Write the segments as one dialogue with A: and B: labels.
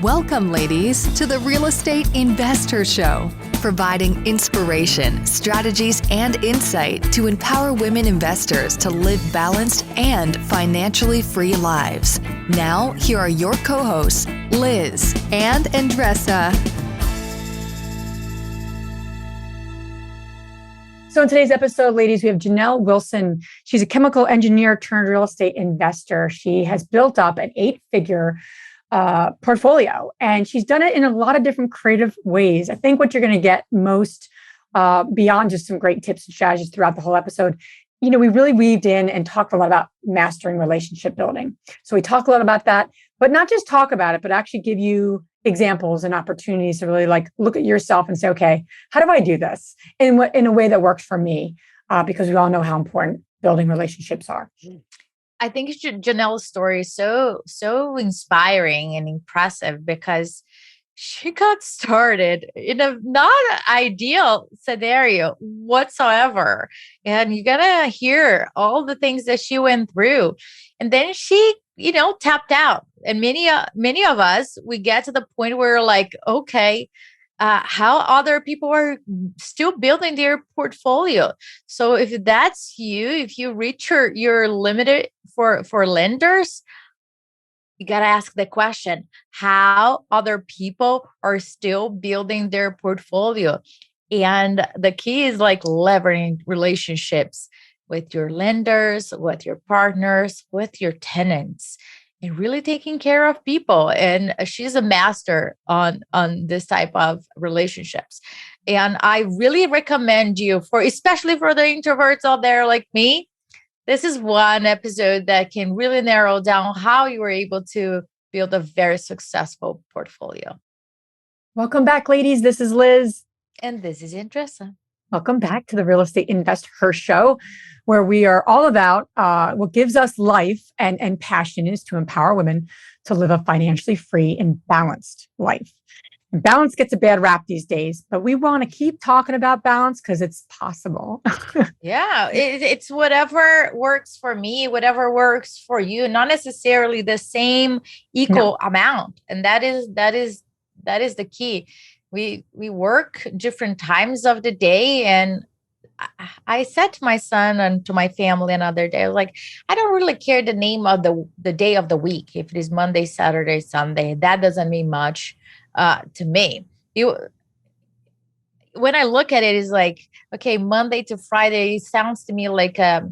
A: Welcome, ladies, to the Real Estate Investor Show, providing inspiration, strategies, and insight to empower women investors to live balanced and financially free lives. Now, here are your co-hosts, Liz and Andressa.
B: So in today's episode, ladies, we have Jhanel Wilson. She's a chemical engineer turned real estate investor. She has built up an 8-figure portfolio, and she's done it in a lot of different creative ways. I think what you're going to get most beyond just some great tips and strategies throughout the whole episode, we really weaved in and talked a lot about mastering relationship building. So we talk a lot about that, but not just talk about it, but actually give you examples and opportunities to really look at yourself and say, okay, how do I do this in a way that works for me? Because we all know how important building relationships are.
C: I think Jhanel's story is so inspiring and impressive because she got started in a not ideal scenario whatsoever. And you're going to hear all the things that she went through. And then she, tapped out. And many of us, we get to the point where we're like, okay, how other people are still building their portfolio. So if that's you, if you reach your limit for lenders, you got to ask the question, how other people are still building their portfolio. And the key is leveraging relationships with your lenders, with your partners, with your tenants, and really taking care of people. And she's a master on this type of relationships. And I really recommend you especially for the introverts out there like me, this is one episode that can really narrow down how you were able to build a very successful portfolio.
B: Welcome back, ladies. This is Liz.
C: And this is Andressa.
B: Welcome back to the Real Estate Investor Show, where we are all about what gives us life and passion is to empower women to live a financially free and balanced life. And balance gets a bad rap these days, but we want to keep talking about balance because it's possible.
C: Yeah, it's whatever works for me, whatever works for you, not necessarily the same equal amount. And that is the key. We work different times of the day. And I said to my son and to my family another day, I was like, I don't really care the name of the day of the week. If it is Monday, Saturday, Sunday, that doesn't mean much to me. When I look at it, it's like, okay, Monday to Friday sounds to me like a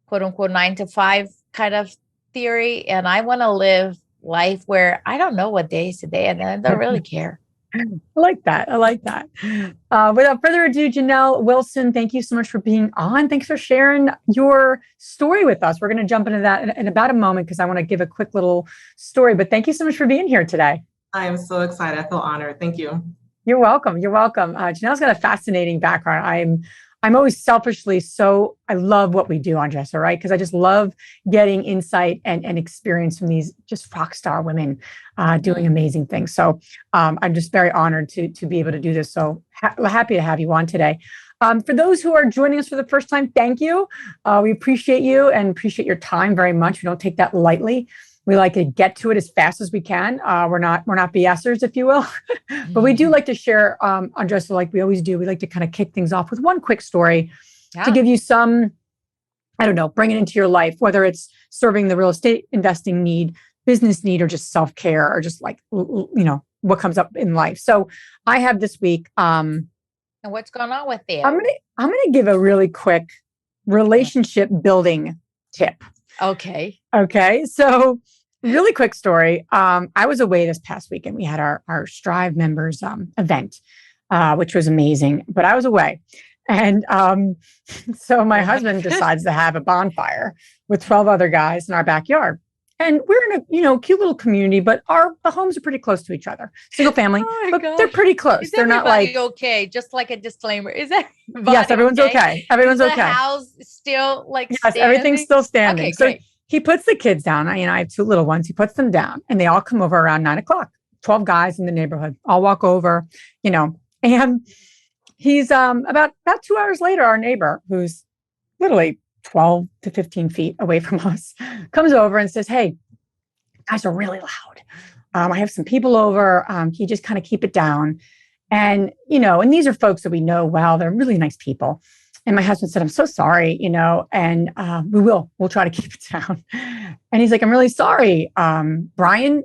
C: quote unquote 9 to 5 kind of theory. And I want to live life where I don't know what day is today and I don't really care.
B: I like that. Without further ado, Jhanel Wilson, thank you so much for being on. Thanks for sharing your story with us. We're going to jump into that in about a moment because I want to give a quick little story. But thank you so much for being here today.
D: I am so excited. I feel honored. Thank you.
B: You're welcome. Jhanel's got a fascinating background. I'm always selfishly I love what we do on Andressa, right? Because I just love getting insight and experience from these just rock star women doing amazing things. So I'm just very honored to be able to do this. So happy to have you on today. For those who are joining us for the first time, thank you. We appreciate you and appreciate your time very much. We don't take that lightly. We like to get to it as fast as we can. We're not BSers, if you will, but we do like to share, Andressa, like we always do. We like to kind of kick things off with one quick story to give you some, bring it into your life, whether it's serving the real estate investing need, business need, or just self-care, or just what comes up in life. So I have this week.
C: And what's going on with it?
B: I'm gonna give a really quick relationship building tip.
C: Okay.
B: So really quick story. I was away this past weekend. We had our Strive members event, which was amazing, but I was away. And so my husband decides to have a bonfire with 12 other guys in our backyard. And we're in a cute little community, but the homes are pretty close to each other. Single family, but they're pretty close. They're not
C: okay. Just like a disclaimer. Is that
B: yes? Everyone's okay. Everyone's okay.
C: The house still
B: yes,
C: standing?
B: Everything's still standing.
C: Okay,
B: so
C: great.
B: He puts the kids down. I have 2 little ones. He puts them down, and they all come over around 9:00. 12 guys in the neighborhood all walk over. And he's about 2 hours later, our neighbor, who's literally 12 to 15 feet away from us, comes over and says, "Hey, guys are really loud. I have some people over. Can you just kind of keep it down? And, and these are folks that we know well. They're really nice people. And my husband said, I'm so sorry, and we'll try to keep it down. And he's like, I'm really sorry, Brian.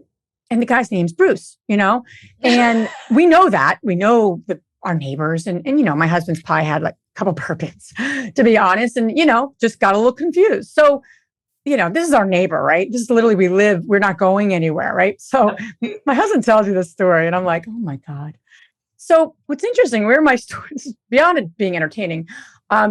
B: And the guy's name's Bruce, and we know that. We know our neighbors. And my husband's probably had like a couple bourbons, to be honest, and, just got a little confused. So, this is our neighbor, right? This is literally, we're not going anywhere, right? So my husband tells me this story and I'm like, oh my God. So what's interesting, where my story is beyond it being entertaining,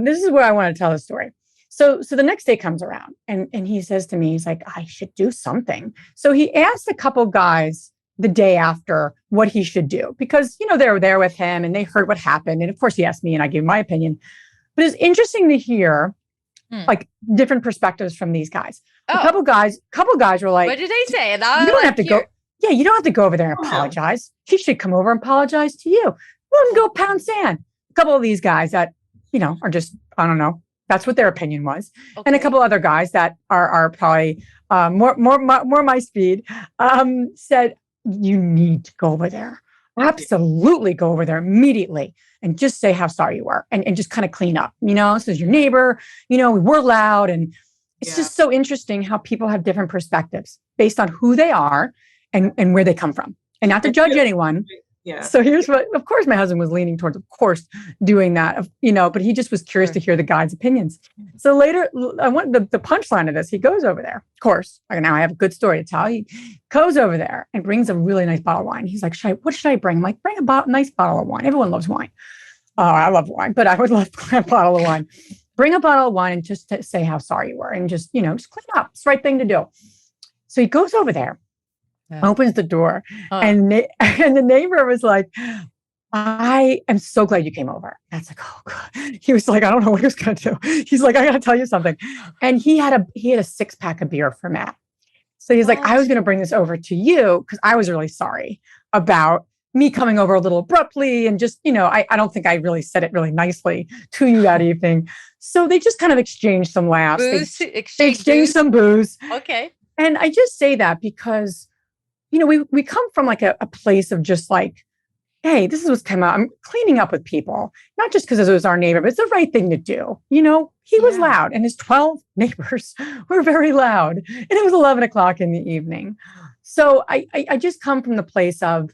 B: this is where I want to tell the story. So the next day comes around and he says to me, he's like, I should do something. So he asked a couple guys the day after what he should do because, they were there with him and they heard what happened. And of course he asked me and I gave my opinion, but it's interesting to hear like different perspectives from these guys. A couple guys were like,
C: what did they say?
B: You don't have to go. Yeah, you don't have to go over there and apologize. He should come over and apologize to you. Let him go pound sand. A couple of these guys that, are just, I don't know. That's what their opinion was. Okay. And a couple other guys that are probably more my speed said, you need to go over there. Absolutely go over there immediately and just say how sorry you were and just kind of clean up. This is your neighbor, we were loud. And it's just so interesting how people have different perspectives based on who they are and where they come from. And not to judge anyone. Yeah. So here's what, of course, my husband was leaning towards, of course, doing that, but he just was curious to hear the guys' opinions. So later, I want the punchline of this. He goes over there. Of course, now I have a good story to tell. He goes over there and brings a really nice bottle of wine. He's like, what should I bring? I'm like, bring a nice bottle of wine. Everyone loves wine. I love wine, but I would love a bottle of wine. Bring a bottle of wine and just to say how sorry you were and just clean up. It's the right thing to do. So he goes over there. Opens the door and the neighbor was like, I am so glad you came over. That's like, oh God. He was like, I don't know what he was going to do. He's like, I got to tell you something. And he had a 6-pack of beer for Matt. So he's like, I was going to bring this over to you because I was really sorry about me coming over a little abruptly. And just, I don't think I really said it really nicely to you that evening. So they just kind of exchanged some laughs. They exchanged some booze.
C: Okay.
B: And I just say that because we come from like a place of just like, hey, this is what's come out. I'm cleaning up with people, not just because it was our neighbor, but it's the right thing to do. He was loud and his 12 neighbors were very loud and it was 11 o'clock in the evening. So I just come from the place of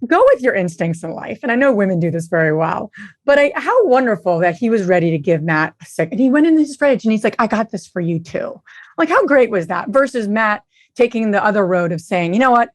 B: go with your instincts in life. And I know women do this very well, but how wonderful that he was ready to give Matt a sip. And he went in his fridge and he's like, I got this for you too. Like, how great was that versus Matt taking the other road of saying, you know what,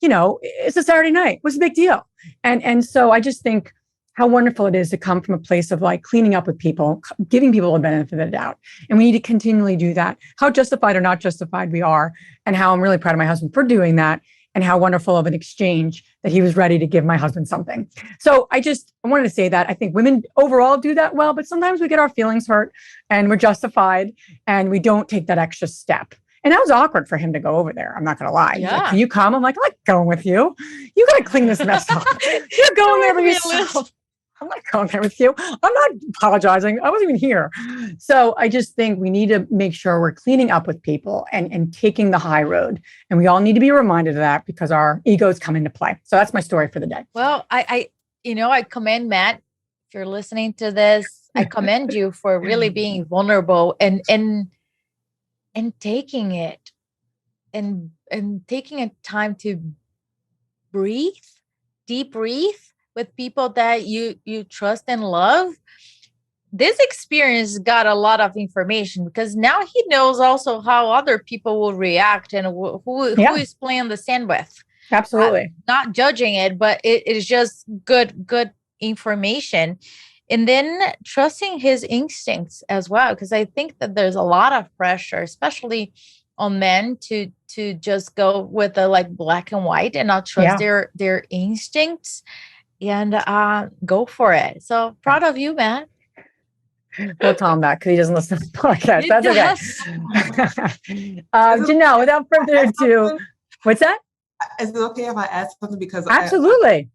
B: it's a Saturday night. What's the big deal? And so I just think how wonderful it is to come from a place of like cleaning up with people, giving people a benefit of the doubt. And we need to continually do that. How justified or not justified we are, and how I'm really proud of my husband for doing that, and how wonderful of an exchange that he was ready to give my husband something. So I wanted to say that I think women overall do that well, but sometimes we get our feelings hurt and we're justified and we don't take that extra step. And that was awkward for him to go over there. I'm not going to lie. He's like, can you come? I'm like, I'm not going with you. You got to clean this mess up. You're going there by yourself. I'm not going there with you. I'm not apologizing. I wasn't even here. So I just think we need to make sure we're cleaning up with people and taking the high road. And we all need to be reminded of that because our egos come into play. So that's my story for the day.
C: Well, I commend Matt. If you're listening to this, I commend you for really being vulnerable and taking it and taking a time to deep breathe with people that you trust and love. This experience got a lot of information because now he knows also how other people will react and who is playing the sand with.
B: Absolutely.
C: Not judging it, but it is just good information. And then trusting his instincts as well, because I think that there's a lot of pressure, especially on men, to just go with the like black and white and not trust their instincts and go for it. So proud of you, Matt.
B: We'll tell him that because he doesn't listen to the podcast. That's okay. Jhanel, without further ado, what's that?
D: Is it okay if I ask something? Because
B: absolutely.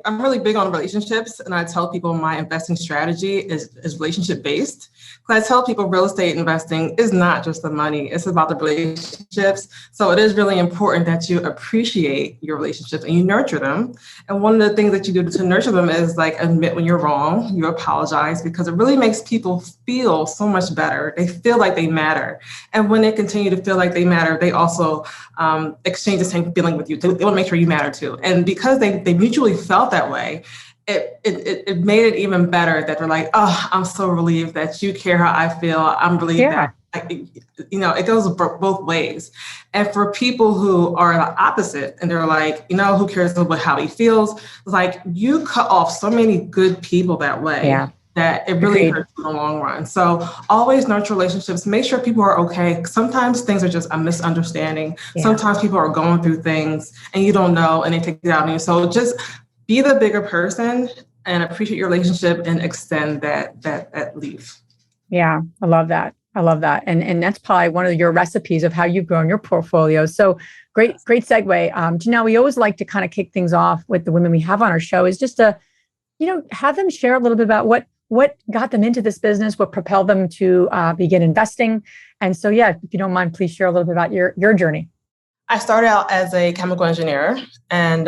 D: I'm really big on relationships, and I tell people my investing strategy is relationship based. Because I tell people real estate investing is not just the money; it's about the relationships. So it is really important that you appreciate your relationships and you nurture them. And one of the things that you do to nurture them is like admit when you're wrong, you apologize, because it really makes people feel so much better. They feel like they matter, and when they continue to feel like they matter, they also exchange the same feeling with you. They want to make sure you matter too, and because they mutually felt that way, it made it even better that they're like, oh, I'm so relieved that you care how I feel. I'm relieved that, it goes both ways. And for people who are the opposite and they're like, who cares about how he feels? Like, you cut off so many good people that way.
B: Yeah.
D: That it really hurts in the long run. So always nurture relationships. Make sure people are okay. Sometimes things are just a misunderstanding. Yeah. Sometimes people are going through things and you don't know, and they take it out on you. So just be the bigger person and appreciate your relationship and extend that leave.
B: Yeah, I love that. And that's probably one of your recipes of how you've grown your portfolio. So great segue. Jhanel, we always like to kind of kick things off with the women we have on our show is just to, have them share a little bit about what got them into this business, what propelled them to begin investing. And so, if you don't mind, please share a little bit about your journey.
D: I started out as a chemical engineer, and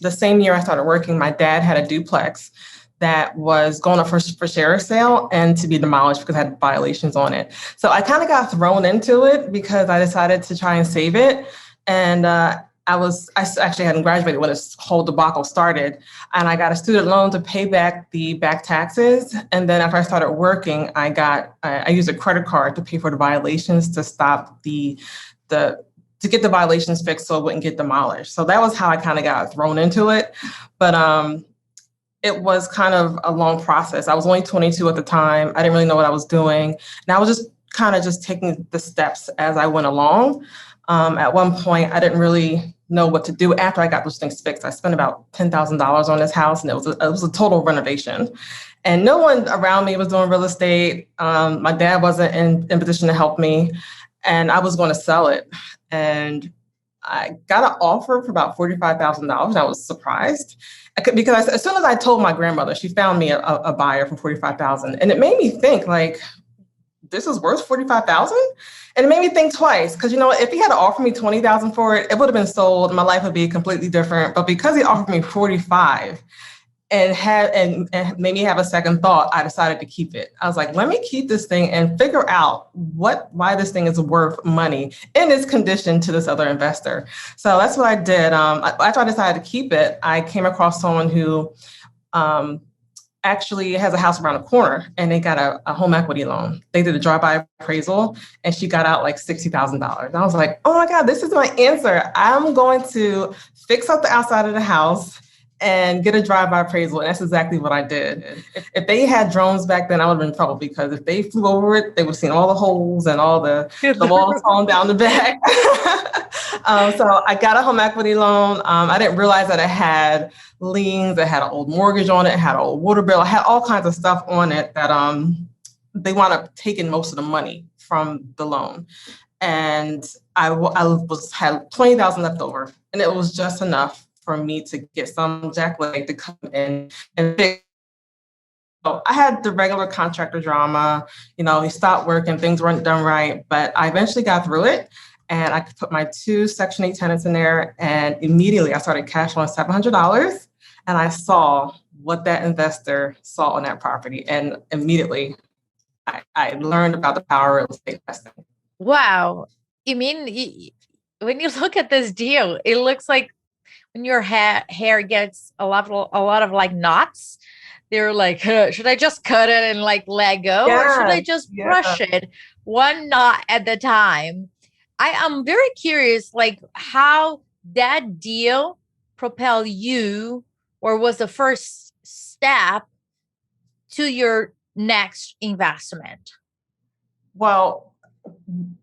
D: the same year I started working, my dad had a duplex that was going up for share sale and to be demolished because it had violations on it. So I kind of got thrown into it because I decided to try and save it. And I actually hadn't graduated when this whole debacle started, and I got a student loan to pay back the back taxes. And then after I started working, I used a credit card to pay for the violations to stop to get the violations fixed so it wouldn't get demolished. So that was how I kind of got thrown into it. But it was kind of a long process. I was only 22 at the time. I didn't really know what I was doing. And I was just taking the steps as I went along. At one point, I didn't really know what to do after I got those things fixed. I spent about $10,000 on this house, and it was a total renovation. And no one around me was doing real estate. My dad wasn't in position to help me, and I was going to sell it. And I got an offer for about $45,000. I was surprised because as soon as I told my grandmother, she found me a buyer for $45,000, and it made me think like, this is worth $45,000. And it made me think twice, because if he had offered me $20,000 for it, it would have been sold. My life would be completely different. But because he offered me $45,000 and made me have a second thought, I decided to keep it. I was like, let me keep this thing and figure out why this thing is worth money in its condition to this other investor. So that's what I did. After I decided to keep it, I came across someone who actually has a house around the corner, and they got a home equity loan. They did a drive-by appraisal, and she got out like $60,000. And I was like, oh my God, this is my answer. I'm going to fix up the outside of the house and get a drive-by appraisal. And that's exactly what I did. If they had drones back then, I would have been in trouble, because if they flew over it, they would have seen all the holes and all the walls falling down the back. So I got a home equity loan. I didn't realize that it had liens, it had an old mortgage on it, had an old water bill, it had all kinds of stuff on it that they wound up taking most of the money from the loan. And I had $20,000 left over, and it was just enough for me to get some Jack Leg to come in and fix. So I had the regular contractor drama, he stopped working, things weren't done right, but I eventually got through it. And I could put my 2 Section 8 tenants in there, and immediately I started cash flowing $700. And I saw what that investor saw on that property. And immediately I learned about the power of real estate investing.
C: Wow. You mean, when you look at this deal, it looks like when your hair gets a lot of like knots, they're like, should I just cut it and like let go? Or should I just brush it one knot at a time? I am very curious, like how that deal propelled you, or was the first step to your next investment?
D: Well,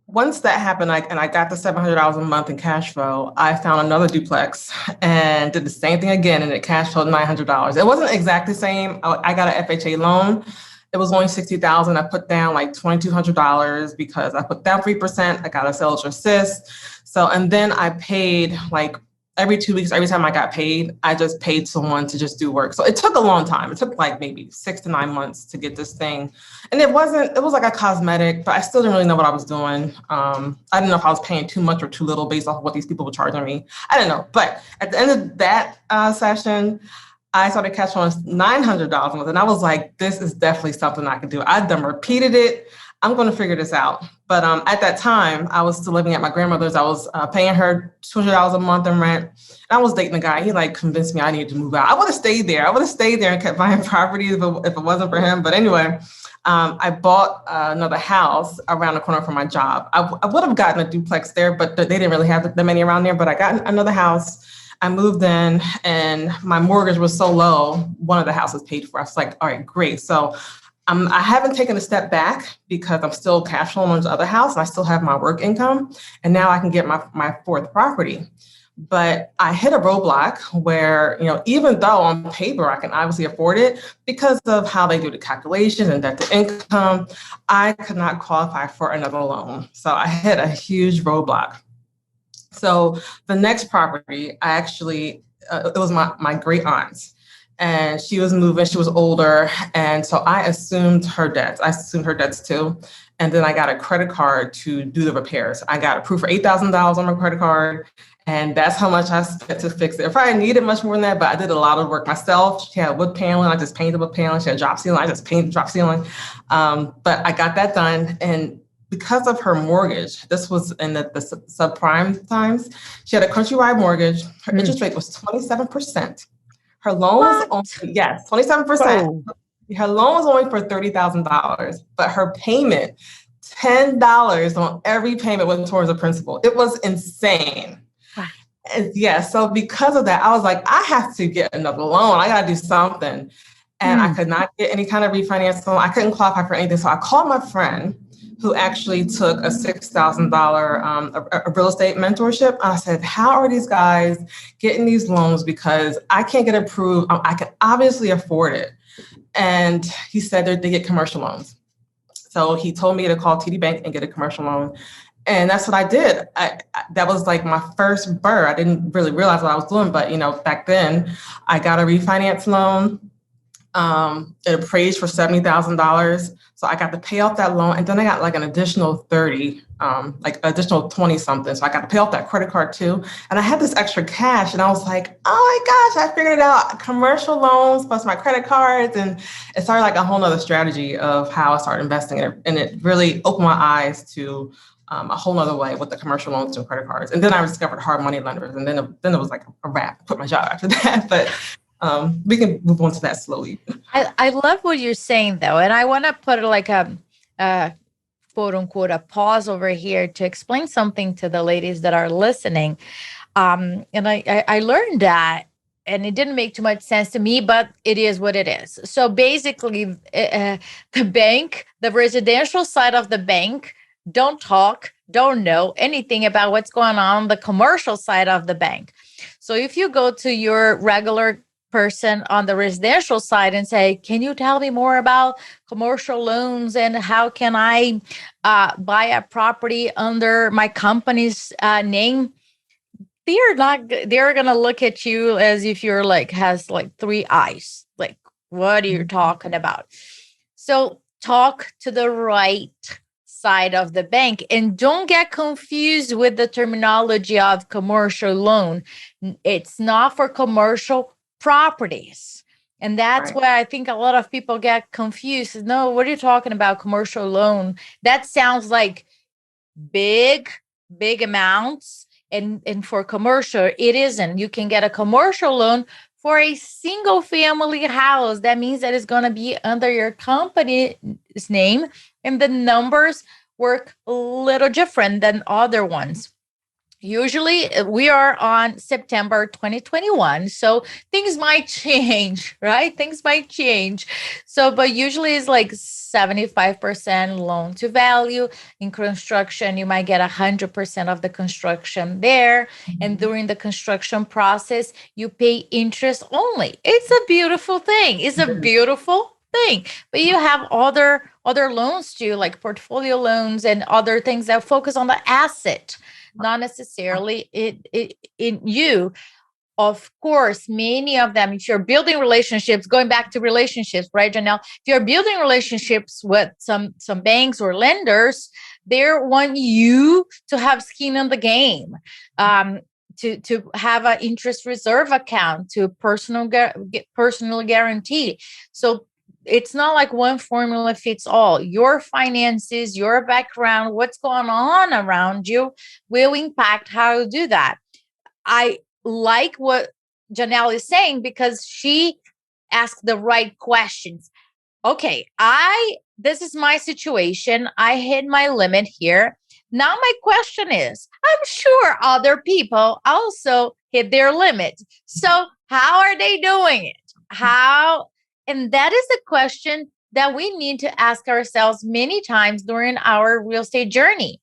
D: once that happened, I got the $700 a month in cash flow, I found another duplex and did the same thing again, and it cash flowed $900. It wasn't exactly the same. I got an FHA loan. It was only $60,000. I put down like $2,200 because I put down 3%. I got a seller assist. So, and then I paid like every 2 weeks, every time I got paid, I just paid someone to just do work. So it took a long time. It took like maybe 6 to 9 months to get this thing. And it was like a cosmetic, but I still didn't really know what I was doing. I didn't know if I was paying too much or too little based off of what these people were charging me. I didn't know. But at the end of that session, I started catching on $900 a month. And I was like, this is definitely something I can do. I've done repeated it. I'm going to figure this out. But at that time, I was still living at my grandmother's. I was paying her $200 a month in rent. And I was dating a guy. He like convinced me I needed to move out. I would have stayed there. And kept buying properties if it wasn't for him. But anyway, I bought another house around the corner from my job. I would have gotten a duplex there, but they didn't really have that many around there. But I got another house. I moved in and my mortgage was so low, one of the houses paid for. I was like, all right, great. So I haven't taken a step back because I'm still cash flowing on the other house and I still have my work income. And now I can get my fourth property. But I hit a roadblock where, even though on paper I can obviously afford it, because of how they do the calculations and debt to income, I could not qualify for another loan. So I hit a huge roadblock. So the next property, I actually, it was my great aunt's. And she was moving, she was older. And so I assumed her debts. I assumed her debts too. And then I got a credit card to do the repairs. I got approved for $8,000 on my credit card. And that's how much I spent to fix it. If I needed much more than that, but I did a lot of work myself. She had wood paneling, I just painted wood paneling. She had drop ceiling, I just painted drop ceiling. But I got that done. And because of her mortgage, this was in the subprime times, she had a countrywide mortgage. Her interest rate was 27%. Her loan was only, 27%. Whoa. Her loan was only for $30,000, but her payment, $10 on every payment went towards the principal. It was insane. And so because of that, I was like, I have to get another loan. I got to do something. And I could not get any kind of refinance loan. I couldn't qualify for anything. So I called my friend who actually took a $6,000 a real estate mentorship. I said, how are these guys getting these loans? Because I can't get approved. I can obviously afford it. And he said they get commercial loans. So he told me to call TD Bank and get a commercial loan. And that's what I did. That was like my first burr. I didn't really realize what I was doing, but back then I got a refinance loan. It appraised for $70,000. So I got to pay off that loan. And then I got like an additional 30, additional 20 something. So I got to pay off that credit card too. And I had this extra cash and I was like, oh my gosh, I figured it out. Commercial loans plus my credit cards. And it started like a whole nother strategy of how I started investing in it. And it really opened my eyes to a whole nother way with the commercial loans and credit cards. And then I discovered hard money lenders. And then it was like a wrap. I quit my job after that. But we can move on to that slowly.
C: I love what you're saying though. And I want to put like a quote unquote, a pause over here to explain something to the ladies that are listening. And I learned that, and it didn't make too much sense to me, but it is what it is. So basically the bank, the residential side of the bank, don't know anything about what's going on the commercial side of the bank. So if you go to your regular person on the residential side and say, can you tell me more about commercial loans and how can I buy a property under my company's name? They're going to look at you as if you're has three eyes. Like, what are you talking about? So talk to the right side of the bank and don't get confused with the terminology of commercial loan. It's not for commercial properties. And that's why I think a lot of people get confused. No, what are you talking about? Commercial loan? That sounds like big amounts. And for commercial, it isn't. You can get a commercial loan for a single family house. That means that it's going to be under your company's name. And the numbers work a little different than other ones. Usually we are on September 2021, so things might change, right? Things might change. So, but usually it's like 75% loan to value. In construction, you might get 100% of the construction there. And during the construction process, you pay interest only. It's a beautiful thing. It's a beautiful thing. But you have other loans too, like portfolio loans and other things that focus on the asset. not necessarily in you. Of course, many of them, if you're building relationships, going back to relationships, right, Jhanel? If you're building relationships with some banks or lenders, they want you to have skin in the game, to have an interest reserve account, to personal guarantee. So it's not like one formula fits all. Your finances, your background, what's going on around you will impact how you do that. I like what Jhanel is saying because she asked the right questions. Okay, this is my situation. I hit my limit here. Now my question is, I'm sure other people also hit their limit. So how are they doing it? And that is a question that we need to ask ourselves many times during our real estate journey.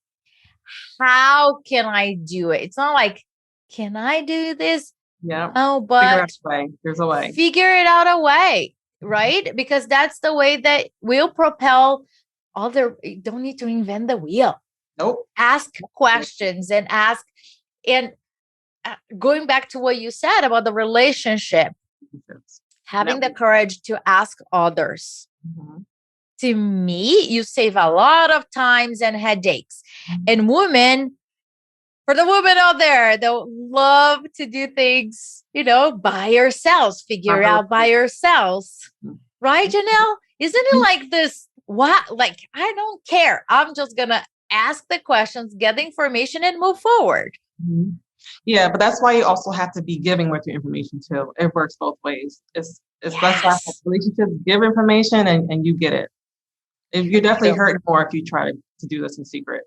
C: How can I do it? It's not like, can I do this?
D: Yeah.
C: Oh, but
D: there's a way.
C: Figure it out a way, right? Because that's the way that will propel you don't need to invent the wheel.
D: Nope.
C: Ask questions and going back to what you said about the relationship, having the courage to ask others.
D: Mm-hmm.
C: To me, you save a lot of times and headaches. Mm-hmm. And for the women out there, they'll love to do things, by yourselves, figure out by yourselves. Right, Jhanel? Isn't it like this? What? Like, I don't care. I'm just going to ask the questions, get the information, and move forward.
D: Mm-hmm. Yeah, but that's why you also have to be giving with your information too. It works both ways. It's less like relationships, give information and you get it. You definitely hurt more if you try to do this in secret.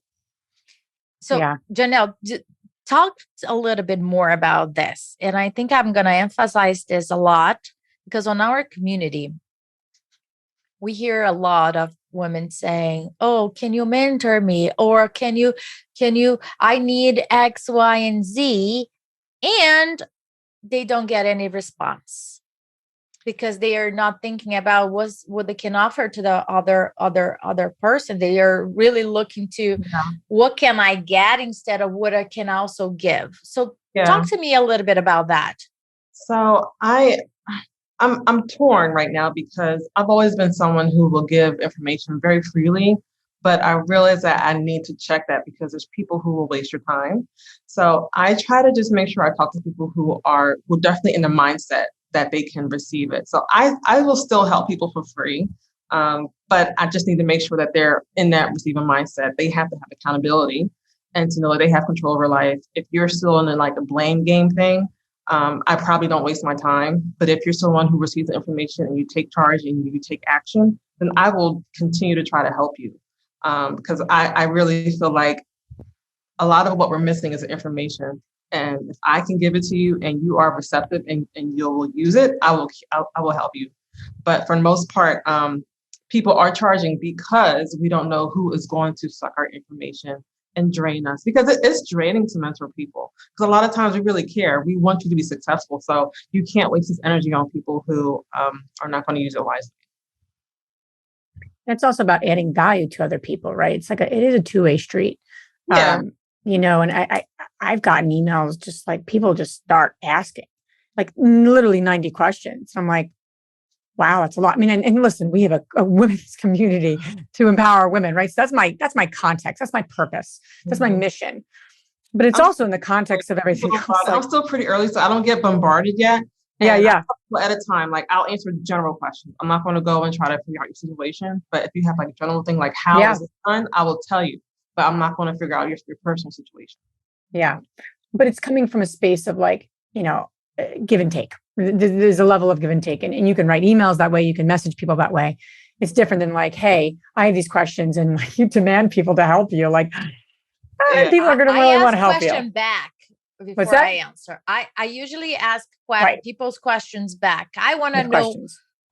C: So, Jhanel, talk a little bit more about this. And I think I'm going to emphasize this a lot because on our community, we hear a lot of women saying, oh, can you mentor me? Or I need X, Y, and Z. And they don't get any response because they are not thinking about what they can offer to the other person. They are really looking to what can I get instead of what I can also give. So talk to me a little bit about that.
D: So I'm torn right now because I've always been someone who will give information very freely, but I realize that I need to check that because there's people who will waste your time. So I try to just make sure I talk to people who are definitely in the mindset that they can receive it. So I will still help people for free, but I just need to make sure that they're in that receiving mindset. They have to have accountability and to know that they have control over life. If you're still in like a blame game thing, I probably don't waste my time. But if you're someone who receives the information and you take charge and you take action, then I will continue to try to help you. Because I really feel like a lot of what we're missing is information. And if I can give it to you and you are receptive and you will use it, I will help you. But for the most part, people are charging because we don't know who is going to suck our information and drain us, because it is draining to mentor people. Because a lot of times we really care. We want you to be successful. So you can't waste this energy on people who are not going to use it wisely.
B: It's also about adding value to other people, right? It's like it is a two-way street.
D: Yeah.
B: And I've gotten emails just like people just start asking like literally 90 questions. I'm like, wow, that's a lot. I mean, and listen, we have a women's community to empower women, right? So that's my context. That's my purpose. That's my mission. But it's also in the context of everything else.
D: I'm still pretty early, so I don't get bombarded yet.
B: Yeah.
D: At a time, like I'll answer general questions. I'm not going to go and try to figure out your situation. But if you have like a general thing, like how is it done, I will tell you. But I'm not going to figure out your personal situation.
B: Yeah. But it's coming from a space of like, give and take. There's a level of give and take. And you can write emails that way. You can message people that way. It's different than like, hey, I have these questions and like, you demand people to help you. Like people are going to really want to help you.
C: I ask question back before I answer. I usually ask people's questions back. I want to know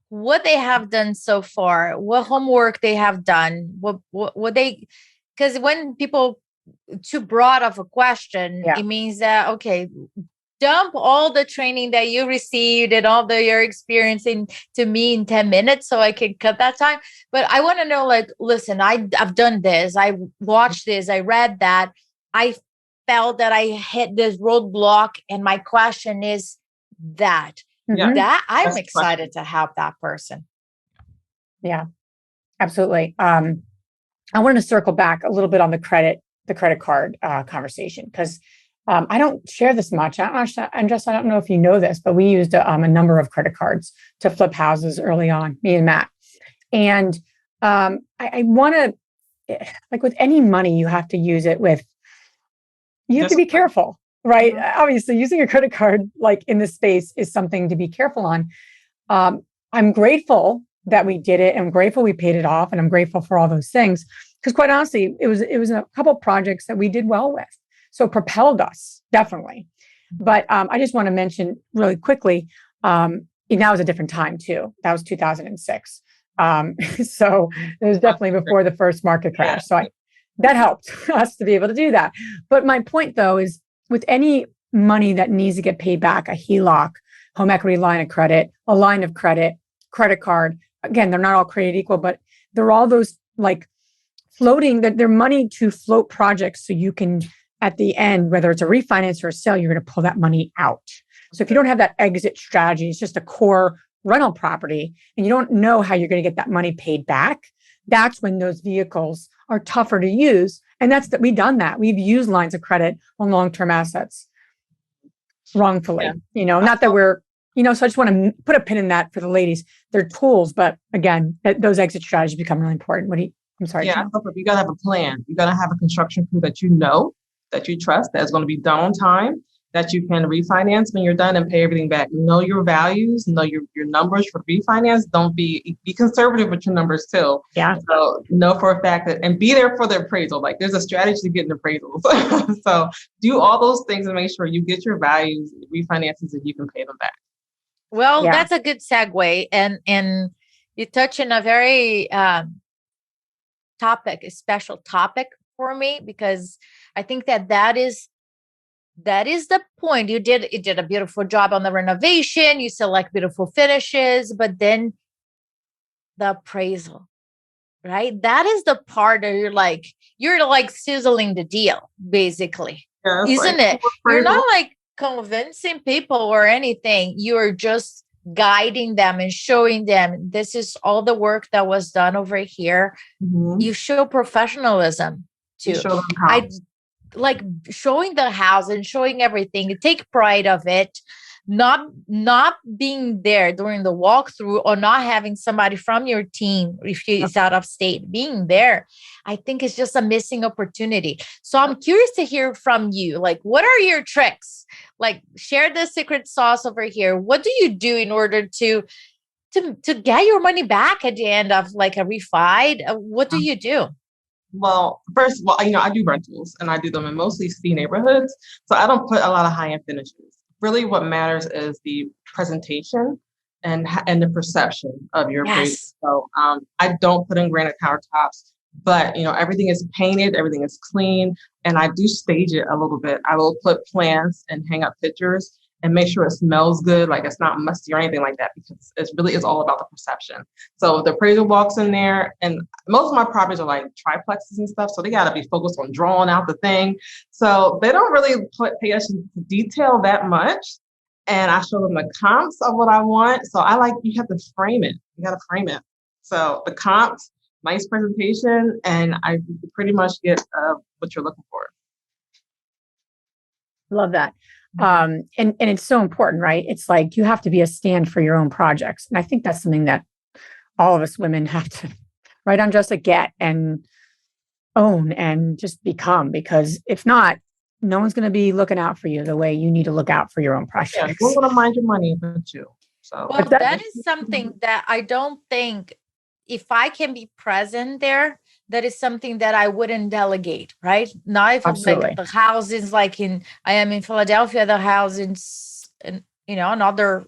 C: what they have done so far, what homework they have done, what they... Because when people too broad of a question, it means that, okay, dump all the training that you received and all your experience to me in 10 minutes so I can cut that time. But I want to know, like, listen, I've done this. I watched this. I read that. I felt that I hit this roadblock. And my question is that I'm
D: That's
C: excited to help that person.
B: Yeah, absolutely. I wanted to circle back a little bit on the credit card conversation, because I don't share this much. I don't know if you know this, but we used a number of credit cards to flip houses early on, me and Matt. And I want to, like with any money, you have to use it with, you have to be careful, right? Obviously, using a credit card like in this space is something to be careful on. I'm grateful that we did it. I'm grateful we paid it off, and I'm grateful for all those things. Because quite honestly, it was a couple of projects that we did well with. So it propelled us, definitely. But I just want to mention really quickly, that was a different time too. That was 2006. So it was definitely before the first market crash. So that helped us to be able to do that. But my point though is, with any money that needs to get paid back, a HELOC, home equity line of credit, a line of credit, credit card, again, they're not all created equal, but they're all those like floating, that they're money to float projects. So you can, at the end, whether it's a refinance or a sale, you're going to pull that money out. So if you don't have that exit strategy, it's just a core rental property, and you don't know how you're going to get that money paid back, that's when those vehicles are tougher to use. And we've done that. We've used lines of credit on long-term assets wrongfully, not that we're, so I just want to put a pin in that for the ladies. They're tools, but again, those exit strategies become really important. I'm sorry.
D: Yeah, you got to have a plan. You got to have a construction crew that that you trust, that's going to be done on time, that you can refinance when you're done and pay everything back. Know your values, know your numbers for refinance. Don't be conservative with your numbers too.
B: Yeah.
D: So know for a fact that, and be there for the appraisal. Like there's a strategy to getting appraisals. So do all those things and make sure you get your values, refinances, and you can pay them back.
C: Well, that's a good segue. And you touch on a very a special topic for me, because I think that is the point. You did a beautiful job on the renovation. You select beautiful finishes, but then the appraisal, right? That is the part that you're like sizzling the deal, basically, isn't it? You're not like convincing people or anything. You're just guiding them and showing them this is all the work that was done over here. Mm-hmm. You show professionalism too.
D: You show them how.
C: Like showing the house and showing everything. You take pride of it, not being there during the walkthrough, or not having somebody from your team if he's out of state being there. I think it's just a missing opportunity. So I'm curious to hear from you. Like, what are your tricks? Like, share the secret sauce over here. What do you do in order to get your money back at the end of like a refi? What do you do?
D: Well, first of all, I do rentals, and I do them in mostly C neighborhoods. So I don't put a lot of high-end finishes. Really what matters is the presentation and the perception of your place. So I don't put in granite countertops, but everything is painted, everything is clean, and I do stage it a little bit. I will put plants and hang up pictures and make sure it smells good, like it's not musty or anything like that, because it really is all about the perception. So the appraiser walks in there, and most of my properties are like triplexes and stuff, so they got to be focused on drawing out the thing. So they don't really pay attention to detail that much, and I show them the comps of what I want. So you have to frame it. You got to frame it. So the comps, nice presentation, and I pretty much get what you're looking for.
B: Love that. And it's so important, right? It's like you have to be a stand for your own projects. And I think that's something that all of us women have to, right, on just get and own and just become, because if not, no one's going to be looking out for you the way you need to look out for your own projects.
D: Yeah, we're going to mind your money but you. So
C: well, that is something that I don't think, if I can be present there, that is something that I wouldn't delegate, right? Now, if it's like the house is like I am in Philadelphia, the house is, another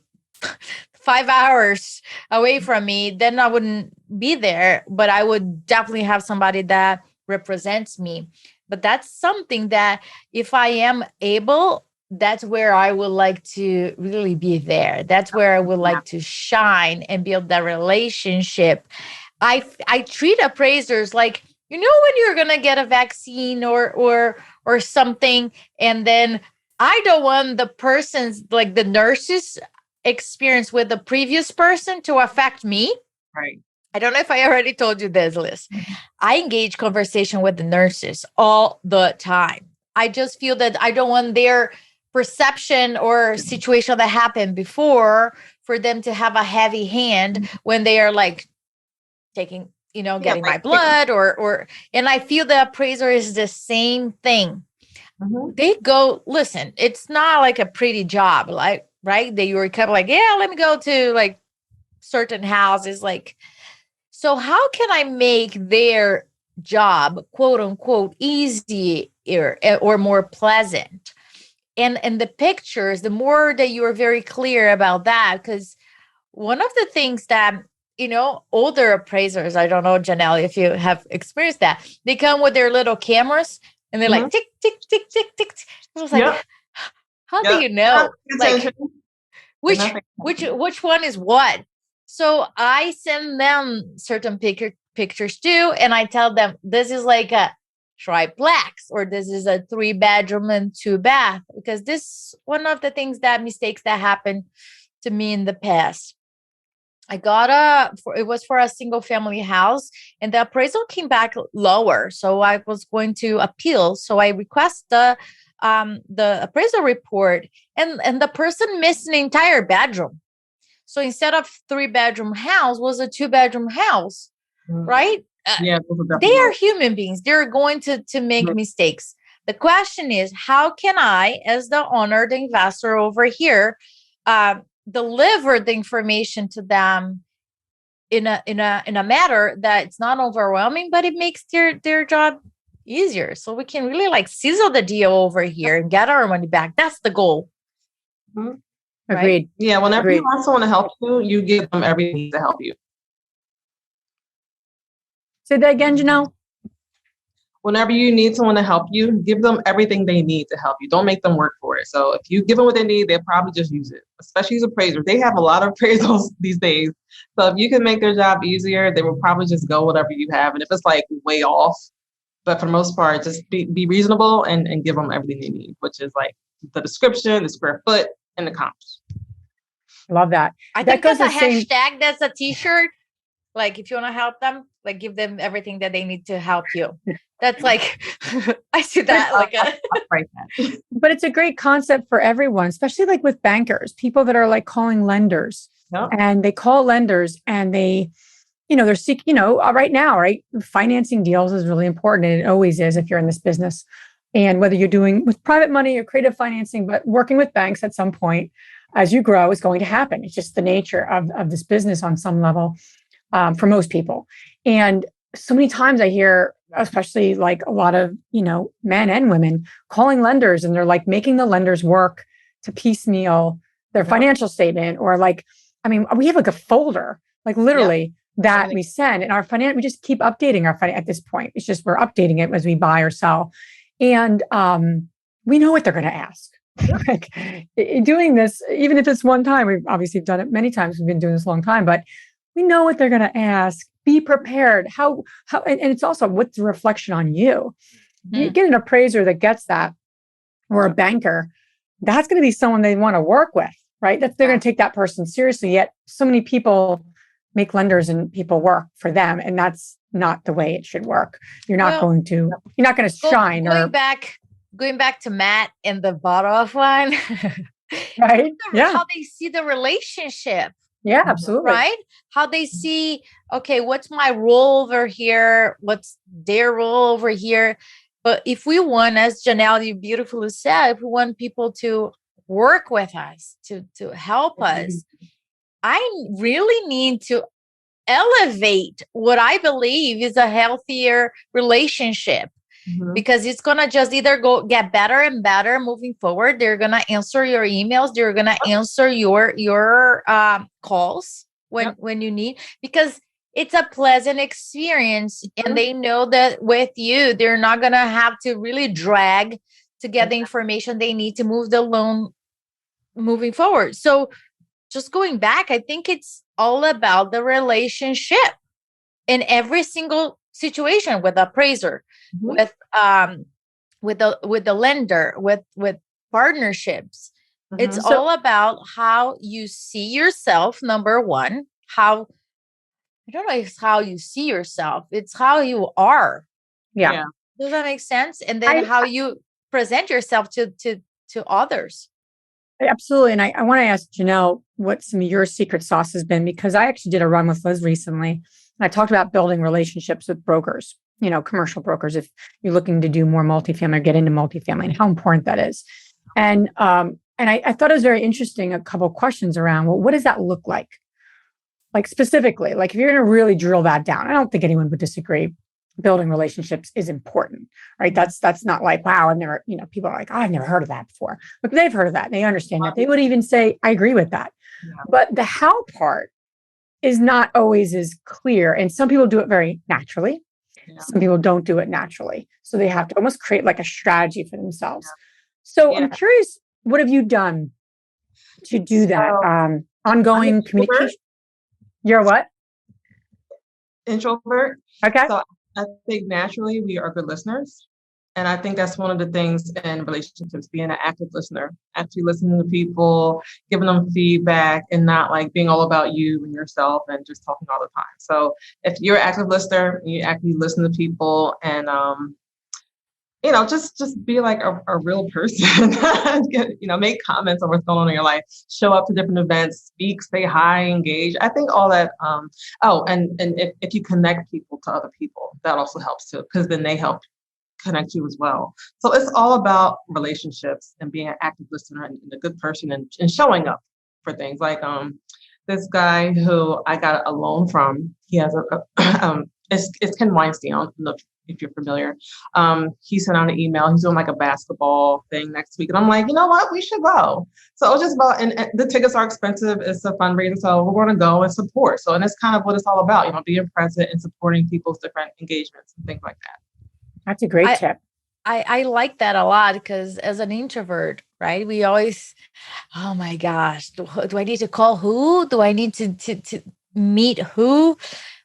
C: 5 hours away from me, then I wouldn't be there, but I would definitely have somebody that represents me. But that's something that if I am able, that's where I would like to really be there. That's where I would like to shine and build that relationship. I treat appraisers like, when you're going to get a vaccine or or something. And then I don't want the person's, like the nurse's experience with the previous person to affect me.
D: Right.
C: I don't know if I already told you this, Liz. I engage conversation with the nurses all the time. I just feel that I don't want their perception or situation that happened before for them to have a heavy hand when they are like taking, getting my blood or, and I feel the appraiser is the same thing. They go, listen, it's not like a pretty job, like, right? They were kind of like, yeah, let me go to like certain houses. Like, so how can I make their job, quote unquote, easier or more pleasant? And the pictures, the more that you are very clear about that, because one of the things that, older appraisers, I don't know, Jhanel, if you have experienced that, they come with their little cameras and they're like, tick, tick, tick, tick, tick. I was like, how do you know? Like, which one is what? So I send them certain pictures too, and I tell them this is like a triplex or this is a 3-bedroom and 2-bath, because this one of the mistakes that happened to me in the past. I got it was for a single family house, and the appraisal came back lower. So I was going to appeal. So I request the appraisal report, and the person missed an entire bedroom. So instead of 3-bedroom house was a 2-bedroom house, right? They are human beings. They're going to make mistakes. The question is, how can I, as the owner, the investor over here, deliver the information to them in a matter that it's not overwhelming, but it makes their job easier. So we can really like sizzle the deal over here and get our money back. That's the goal.
B: Agreed.
C: Right?
D: Yeah. Whenever you want someone to help you, you give them everything to help you.
B: Say that again, Jhanel.
D: Whenever you need someone to help you, give them everything they need to help you. Don't make them work for it. So if you give them what they need, they'll probably just use it, especially as appraisers. They have a lot of appraisals these days. So if you can make their job easier, they will probably just go whatever you have. And if it's like way off, but for the most part, just be reasonable and give them everything they need, which is like the description, the square foot, and the comps.
B: Love that.
C: I think that's a hashtag, that's a t-shirt. Like if you want to help them, like give them everything that they need to help you. That's like, I see that like
B: but it's a great concept for everyone, especially like with bankers, people that are like calling lenders and they call lenders and they, they're seeking, right now, right? Financing deals is really important. And it always is if you're in this business. And whether you're doing with private money or creative financing, but working with banks at some point as you grow is going to happen. It's just the nature of this business on some level. For most people. And so many times I hear, especially like a lot of, men and women calling lenders, and they're like making the lenders work to piecemeal their financial statement, or like, we have like a folder, like literally that we send, and we just keep updating our at this point. It's just, we're updating it as we buy or sell. And we know what they're going to ask. Like doing this, even if it's one time, we've obviously done it many times. We've been doing this a long time, but we know what they're going to ask. Be prepared. How, and it's also what's the reflection on you. You get an appraiser that gets that, or a banker, that's going to be someone they want to work with, right? They're going to take that person seriously. Yet so many people make lenders and people work for them, and that's not the way it should work. You're not going to shine.
C: Going back to Matt and the bottle of wine,
B: right?
C: How they see the relationship.
B: Yeah, absolutely.
C: Right? How they see, okay, what's my role over here? What's their role over here? But if we want, as Jhanel, you beautifully said, if we want people to work with us, to help us, I really need to elevate what I believe is a healthier relationship. Because it's going to just either get better and better moving forward. They're going to answer your emails. They're going to answer your calls when you need, because it's a pleasant experience. And they know that with you, they're not going to have to really drag to get the information they need to move the loan moving forward. So just going back, I think it's all about the relationship in every single situation, with appraiser, with with the lender, with partnerships. It's
D: Mhm.
C: all about how you see yourself. Number one, how I don't know if it's how you see yourself, it's how you are.
B: Yeah.
D: Yeah.
C: Does that make sense? And then
B: I
C: how you present yourself to others.
B: absolutely. And I want to ask Jhanel what some of your secret sauce has been, because I actually did a run with Liz recently. And I talked about building relationships with brokers, commercial brokers, if you're looking to do more multifamily or get into multifamily, and how important that is. And I thought it was very interesting, a couple of questions around, well, what does that look like? Like specifically, like if you're going to really drill that down, I don't think anyone would disagree. Building relationships is important, right? That's not like, wow, I've never, people are like, oh, I've never heard of that before. But they've heard of that. They understand that. They would even say, I agree with that.
D: Yeah.
B: But the how part is not always as clear. And some people do it very naturally.
D: Yeah.
B: Some people don't do it naturally. So they have to almost create like a strategy for themselves. So I'm curious, what have you done to do that? Ongoing communication. You're what?
D: Introvert.
B: Okay.
D: So I think naturally we are good listeners. And I think that's one of the things in relationships, being an active listener, actually listening to people, giving them feedback, and not like being all about you and yourself and just talking all the time. So if you're an active listener, you actually listen to people and, just be like a real person, make comments on what's going on in your life, show up to different events, speak, say hi, engage. I think all that. And if you connect people to other people, that also helps too, because then they help connect you as well. So it's all about relationships and being an active listener and a good person and showing up for things. Like this guy who I got a loan from, he has it's Ken Weinstein. I don't know if you're familiar. He sent out an email. He's doing like a basketball thing next week. And I'm like, you know what? We should go. So it was just about, and the tickets are expensive. It's a fundraiser. So we're going to go and support. So, and it's kind of what it's all about, being present and supporting people's different engagements and things like that.
B: That's a great tip.
C: I like that a lot, because as an introvert, right, we always, oh my gosh, do I need to call who? Do I need to meet who?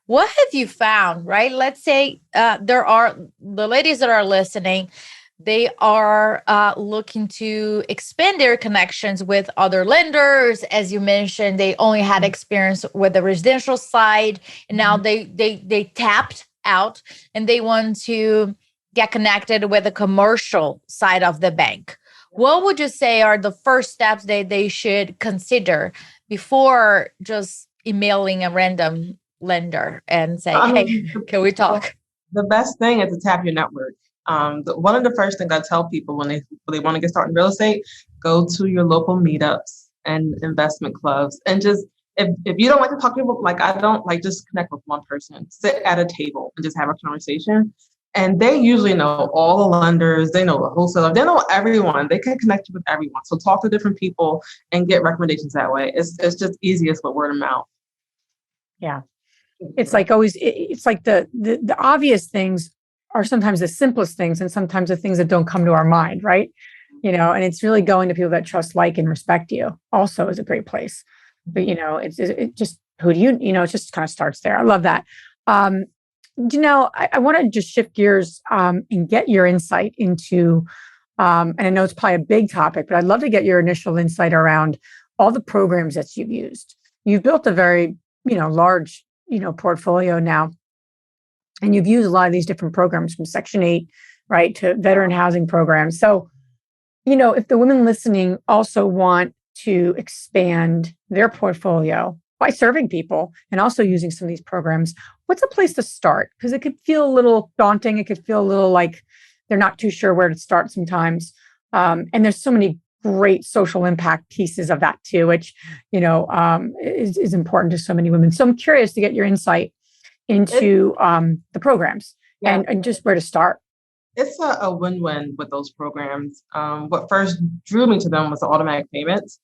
C: What have you found, right? Let's say there are the ladies that are listening, they are looking to expand their connections with other lenders. As you mentioned, they only had experience with the residential side, and now they tapped out and they want to get connected with the commercial side of the bank. What would you say are the first steps they should consider before just emailing a random lender and say, hey, can we talk?
D: The best thing is to tap your network. One of the first things I tell people when they want to get started in real estate, go to your local meetups and investment clubs, and just if you don't like to talk to people, like I don't, like just connect with one person, sit at a table and just have a conversation. And they usually know all the lenders, they know the wholesaler, they know everyone. They can connect you with everyone. So talk to different people and get recommendations that way. It's just easiest with word of mouth.
B: Yeah. It's like always, it's like the obvious things are sometimes the simplest things, and sometimes the things that don't come to our mind, right? And it's really going to people that trust, like, and respect you also is a great place. But, it just, who do it just kind of starts there. I love that. Jhanel, I want to just shift gears and get your insight into, and I know it's probably a big topic, but I'd love to get your initial insight around all the programs that you've used. You've built a very, large, portfolio now, and you've used a lot of these different programs from Section 8, right, to veteran housing programs. So, if the women listening also want to expand their portfolio by serving people and also using some of these programs, what's a place to start? Because it could feel a little daunting. It could feel a little like they're not too sure where to start sometimes. And there's so many great social impact pieces of that too, which, is important to so many women. So I'm curious to get your insight into the programs and just where to start.
D: It's a win-win with those programs. What first drew me to them was the automatic payments,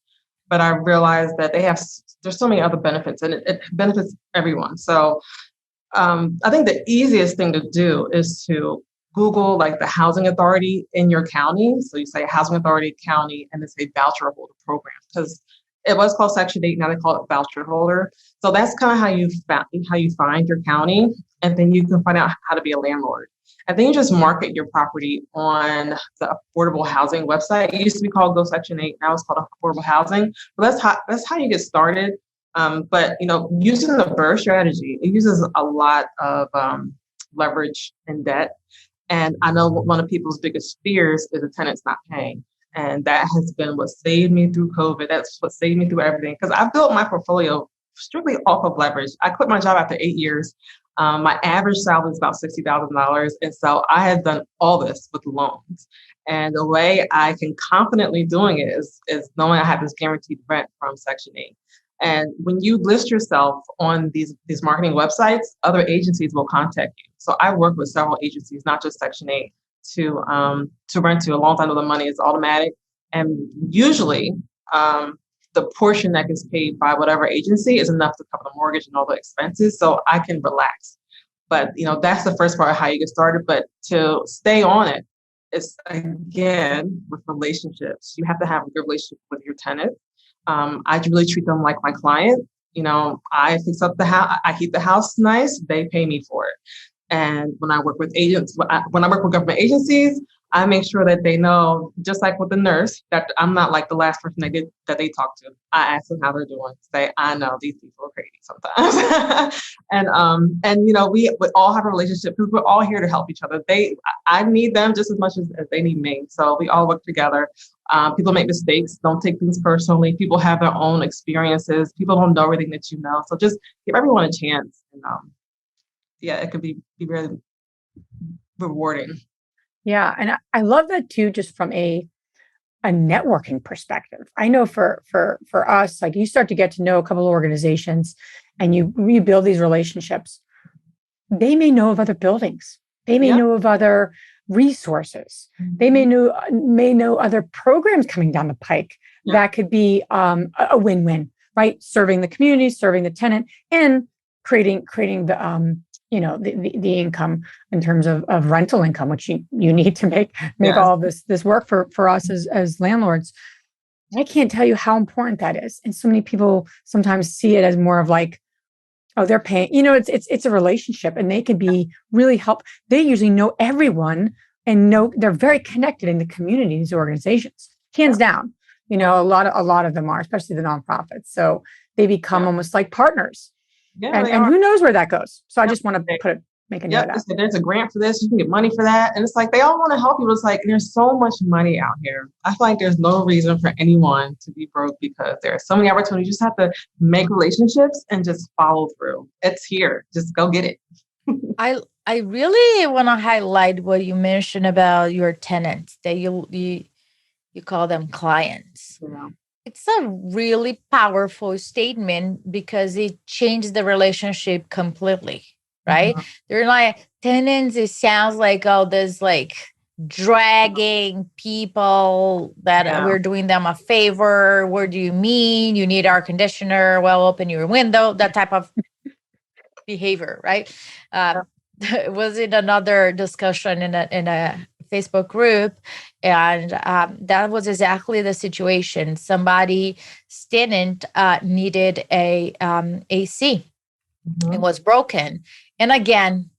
D: but I realized that there's so many other benefits, and it benefits everyone. So I think the easiest thing to do is to Google like the housing authority in your county. So you say housing authority county and then say voucher holder program, because it was called Section 8. Now they call it voucher holder. So that's kind of how you find your county, and then you can find out how to be a landlord. And then you just market your property on the affordable housing website. It used to be called Go Section 8. Now it's called affordable housing. But that's how you get started. But using the BRRRR strategy, it uses a lot of leverage and debt. And I know one of people's biggest fears is the tenants not paying. And that has been what saved me through COVID. That's what saved me through everything. Because I built my portfolio strictly off of leverage. I quit my job after 8 years. My average salary is about $60,000. And so I had done all this with loans. And the way I can confidently doing it is knowing I have this guaranteed rent from Section 8. And when you list yourself on these marketing websites, other agencies will contact you. So I work with several agencies, not just Section 8, to rent to. A long time ago, the money is automatic. And usually the portion that gets paid by whatever agency is enough to cover the mortgage and all the expenses. So I can relax. But, that's the first part of how you get started. But to stay on it, it's again with relationships. You have to have a good relationship with your tenant. I really treat them like my client. I fix up the house. I keep the house nice. They pay me for it. And when I work with when I work with government agencies, I make sure that they know, just like with the nurse, that I'm not like the last person that they talk to. I ask them how they're doing. Say, I know these people are crazy sometimes. and we all have a relationship because we're all here to help each other. I need them just as much as they need me. So we all work together. People make mistakes. Don't take things personally. People have their own experiences. People don't know everything that you know. So just give everyone a chance. And it could be very rewarding.
B: Yeah. And I love that too, just from a networking perspective. I know for us, like you start to get to know a couple of organizations and you build these relationships. They may know of other buildings. They may know of other resources. They may know other programs coming down the pike that could be a win-win, right? Serving the community, serving the tenant, and creating the the income in terms of rental income, which you need to make all of this work for us as landlords. I can't tell you how important that is. And so many people sometimes see it as more of like, oh, they're paying, it's a relationship, and they could be really help. They usually know everyone and they're very connected in the community, these organizations, hands down. A lot of them are, especially the nonprofits. So they become almost like partners. Yeah, and who knows where that goes. So I just want to make a note of that.
D: So there's a grant for this, you can get money for that. And it's like, they all want to help you. It's like, there's so much money out here. I feel like there's no reason for anyone to be broke because there are so many opportunities. You just have to make relationships and just follow through. It's here. Just go get it.
C: I really want to highlight what you mentioned about your tenants, that you call them clients.
D: Yeah.
C: It's a really powerful statement because it changed the relationship completely, right? Mm-hmm. They're like tenants. It sounds like, there's like dragging people that we're doing them a favor. What do you mean? You need air conditioner? Well, open your window. That type of behavior, right? Was in another discussion in a Facebook group, and that was exactly the situation. Somebody's tenant needed a AC. Mm-hmm. It was broken, and again,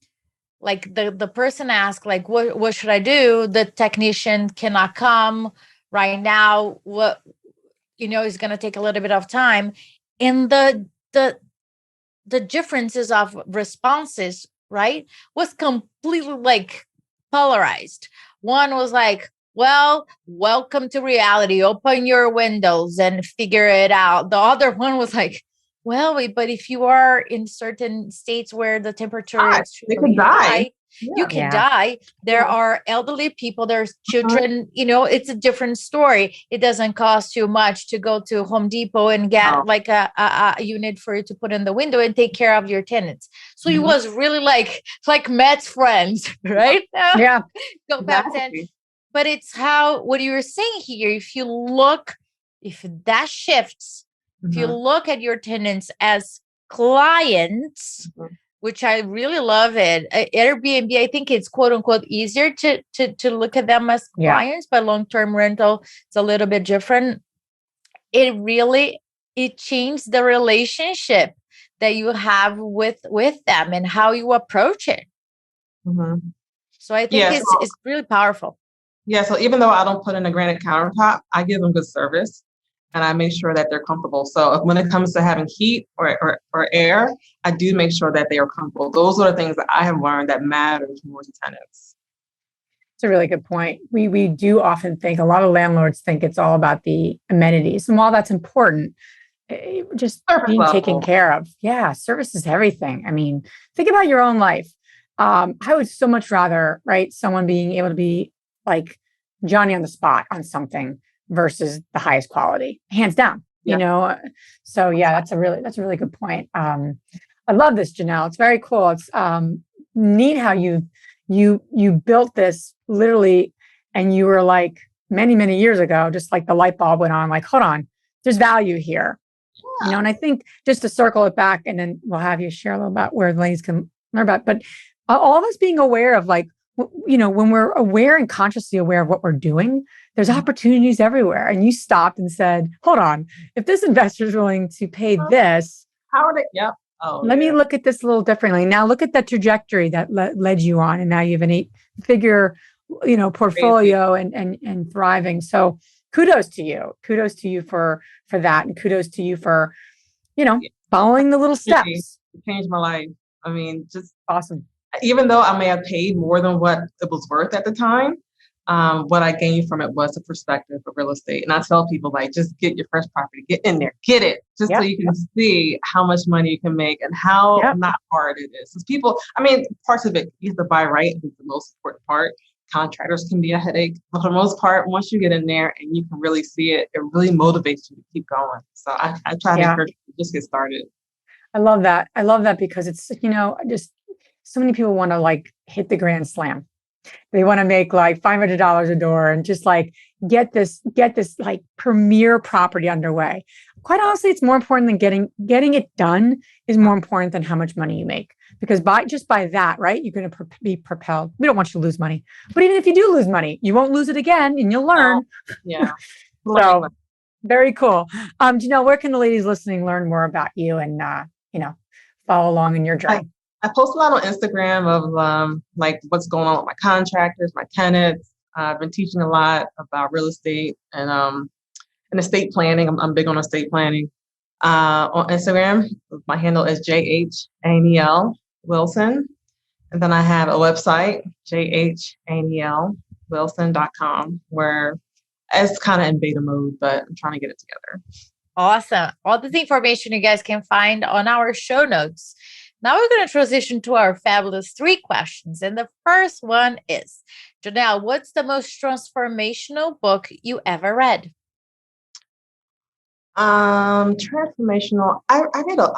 C: like the person asked, like, what should I do? The technician cannot come right now. What is going to take a little bit of time, and the differences of responses, right, was completely like polarized. One was like, well, welcome to reality. Open your windows and figure it out. The other one was like, well, but if you are in certain states where the temperature is extremely high, you can die. There are elderly people, there's children, it's a different story. It doesn't cost you much to go to Home Depot and get like a unit for you to put in the window and take care of your tenants. So it was really like Matt's friends, right?
B: Yeah.
C: Go back then. But it's what you were saying here. If that shifts, if you look at your tenants as clients, which I really love it. Airbnb, I think it's quote unquote easier to look at them as clients, but long-term rental, it's a little bit different. It changed the relationship that you have with them and how you approach it.
D: Mm-hmm.
C: So I think
D: Yeah.
C: it's really powerful.
D: Yeah. So even though I don't put in a granite countertop, I give them good service and I make sure that they're comfortable. So when it comes to having heat or air, I do make sure that they are comfortable. Those are the things that I have learned that matters more to tenants.
B: It's a really good point. We do often think, a lot of landlords think it's all about the amenities. And while that's important, just
D: Surface
B: being taken
D: level.
B: care of. Yeah, service is everything. I mean, think about your own life. I would so much rather, right, someone being able to be like Johnny on the spot on something versus the highest quality, hands down.
D: Yeah.
B: You know, so yeah, that's a really good point. I love this, Jhanel. It's very cool. It's neat how you built this literally, and you were like many years ago, just like the light bulb went on. Like, hold on, there's value here. You know, and I think just to circle it back, and then we'll have you share a little about where the ladies can learn about. But all of us being aware of, like, you know, when we're aware and consciously aware of what we're doing, there's opportunities everywhere. And you stopped and said, hold on, if this investor is willing to pay this,
D: How are they? Yep. Oh,
B: let me look at this a little differently. Now look at that trajectory that led you on. And now you have an 8-figure, you know, portfolio and thriving. So kudos to you. Kudos to you for that. And kudos to you for, you know, following the little steps.
D: It changed my life. I mean, just
B: Awesome.
D: even though I may have paid more than what it was worth at the time, what I gained from it was a perspective of real estate. And I tell people, like, just get your first property, get in there, get it, just so you can see how much money you can make and how not hard it is. Because people, I mean, parts of it you have to buy right. I think the most important part. Contractors can be a headache, but for the most part, once you get in there and you can really see it, it really motivates you to keep going. So I try to encourage you to just get started.
B: I love that. I love that because it's, you know, just so many people want to like hit the grand slam. They want to make like $500 a door and just like get this like premier property underway. Quite honestly, it's more important than getting it done is more important than how much money you make. Because by that, right, you're going to be propelled. We don't want you to lose money, but even if you do lose money, you won't lose it again, and you'll learn.
D: Yeah.
B: So very cool. Jhanel, where can the ladies listening learn more about you and you know, follow along in your journey?
D: I post a lot on Instagram of like what's going on with my contractors, my tenants. I've been teaching a lot about real estate and estate planning. I'm big on estate planning. On Instagram, my handle is Jhanel Wilson. And then I have a website, jhanelwilson.com, where it's kind of in beta mode, but I'm trying to get it together.
C: Awesome. All this information you guys can find on our show notes. Now we're going to transition to our fabulous 3 questions. And the first one is, Jhanel, what's the most transformational book you ever read?
D: Transformational. I read a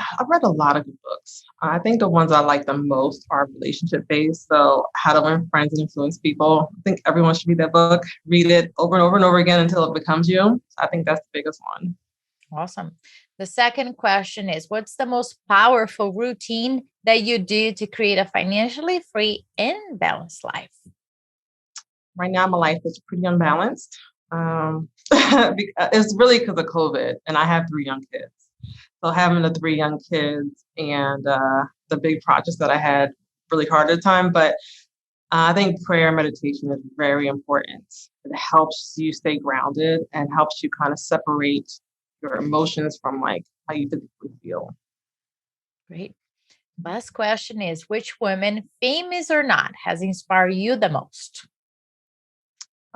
D: lot of good books. I think the ones I like the most are relationship based. So How to Win Friends and Influence People. I think everyone should read that book. Read it over and over and over again until it becomes you. I think that's the biggest one.
C: Awesome. The second question is, what's the most powerful routine that you do to create a financially free and balanced life?
D: Right now, my life is pretty unbalanced. It's really because of COVID, and I have 3 young kids. So having the 3 young kids and the big projects that I had really hard at the time, but I think prayer and meditation is very important. It helps you stay grounded and helps you kind of separate your emotions from like how you physically feel.
C: Great. Last question is, which woman, famous or not, has inspired you the most?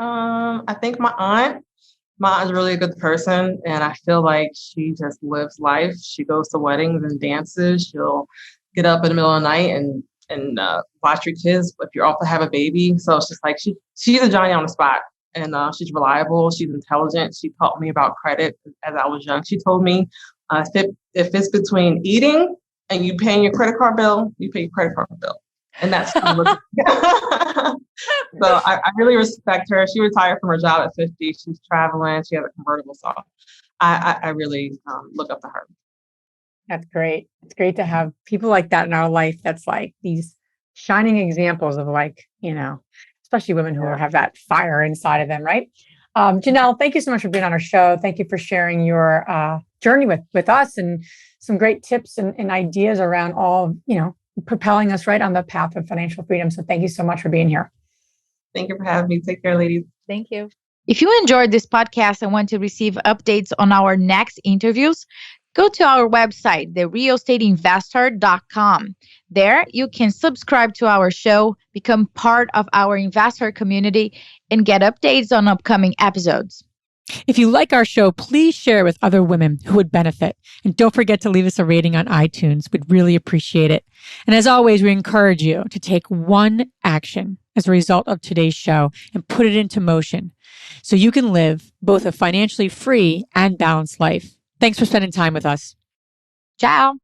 D: I think my aunt. My aunt's really a good person, and I feel like she just lives life. She goes to weddings and dances. She'll get up in the middle of the night and watch your kids if you're off to have a baby. So it's just like she's a Johnny on the spot, and she's reliable. She's intelligent. She taught me about credit as I was young. She told me if it's between eating and you paying your credit card bill, you pay your credit card bill. And that's so I really respect her. She retired from her job at 50. She's traveling. She has a convertible. So I really look up to her.
B: That's great. It's great to have people like that in our life. That's like these shining examples of, like, you know, especially women who have that fire inside of them, right? Jhanel, thank you so much for being on our show. Thank you for sharing your journey with us and some great tips and ideas around all, you know, propelling us right on the path of financial freedom. So thank you so much for being here.
D: Thank you for having me. Take care, ladies.
C: Thank you. If you enjoyed this podcast and want to receive updates on our next interviews, go to our website, therealestateinvestor.com. There, you can subscribe to our show, become part of our investor community, and get updates on upcoming episodes.
B: If you like our show, please share it with other women who would benefit. And don't forget to leave us a rating on iTunes. We'd really appreciate it. And as always, we encourage you to take one action as a result of today's show and put it into motion so you can live both a financially free and balanced life. Thanks for spending time with us.
C: Ciao.